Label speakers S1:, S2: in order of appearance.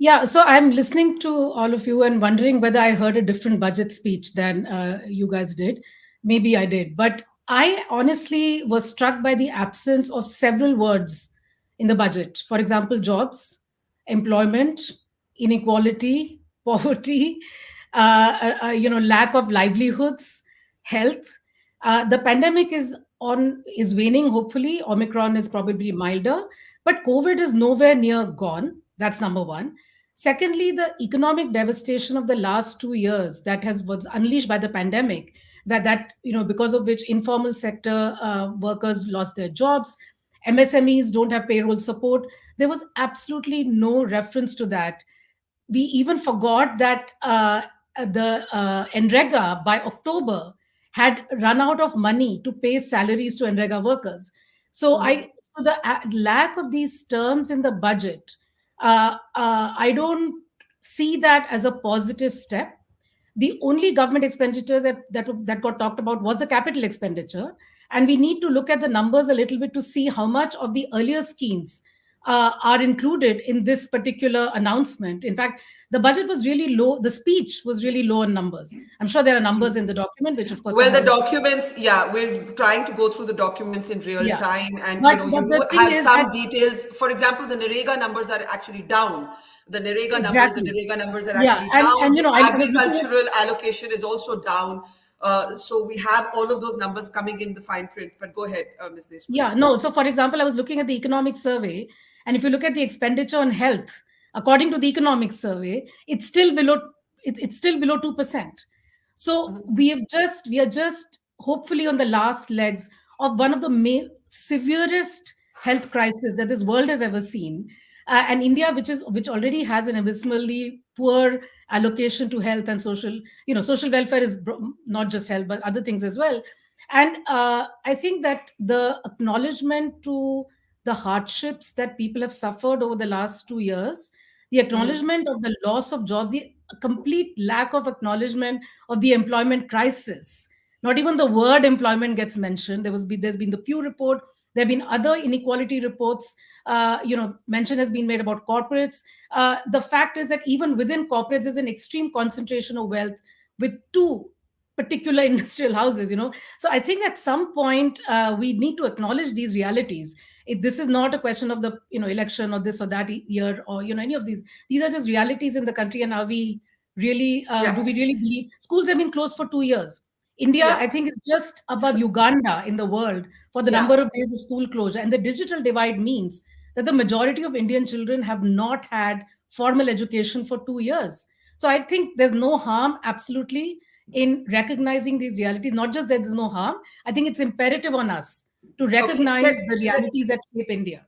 S1: Yeah, so I'm listening to all of you and wondering whether I heard a different budget speech than you guys did. Maybe I did, but I honestly was struck by the absence of several words in the budget. For example, jobs, employment, inequality, poverty, lack of livelihoods, health. The pandemic is waning. Hopefully, Omicron is probably milder, but COVID is nowhere near gone. That's number one. Secondly, the economic devastation of the last 2 years that has was unleashed by the pandemic, because of which informal sector workers lost their jobs, MSMEs don't have payroll support. There was absolutely no reference to that. We even forgot that the NREGA by October had run out of money to pay salaries to NREGA workers. So the lack of these terms in the budget, I don't see that as a positive step. The only government expenditure that got talked about was the capital expenditure, and we need to look at the numbers a little bit to see how much of the earlier schemes are included in this particular announcement. In fact, the budget was really low. The speech was really low in numbers. I'm sure there are numbers in the document, which of course I
S2: Well, the
S1: haven't seen.
S2: documents, yeah, we're trying to go through the documents in real
S1: Yeah,
S2: time, and
S1: but
S2: you
S1: the
S2: do
S1: thing
S2: have
S1: is that
S2: some details. For example, the Narega numbers are actually down. The
S1: exactly,
S2: Narega numbers are
S1: yeah,
S2: actually
S1: and
S2: down. The
S1: I was looking at.
S2: agricultural allocation is also down. So we have all of those numbers coming in the fine print. But go ahead, Ms. Deshpande.
S1: Yeah, no. So, for example, I was looking at the economic survey, and if you look at the expenditure on health, according to the economic survey, it's still below 2%. So
S2: Mhm.
S1: we are just hopefully on the last legs of one of the severest health crisis that this world has ever seen. And India, which already has an abysmally poor allocation to health and social welfare is not just health but other things as well. And I think that the acknowledgement to the hardships that people have suffered over the last 2 years, the
S2: Mhm.
S1: acknowledgement of the loss of jobs, the complete lack of acknowledgement of the employment crisis. Not even the word employment gets mentioned. There's been the Pew report. There have been other inequality reports. Mention has been made about corporates. The fact is that even within corporates, there's an extreme concentration of wealth with two particular industrial houses. So I think at some point we need to acknowledge these realities. This is not a question of the election or this or that year or any of these. These are just realities in the country, and are we really
S2: Yeah,
S1: do we really believe schools have been closed for 2 years? India,
S2: yeah,
S1: I think, is just above
S2: so,
S1: Uganda in the world for the
S2: yeah.
S1: number of days of school closure. And the digital divide means that the majority of Indian children have not had formal education for 2 years. So I think there's no harm, absolutely, in recognizing these realities. Not just that there's no harm, I think it's imperative on us to
S2: Okay.
S1: recognize the realities that shape India.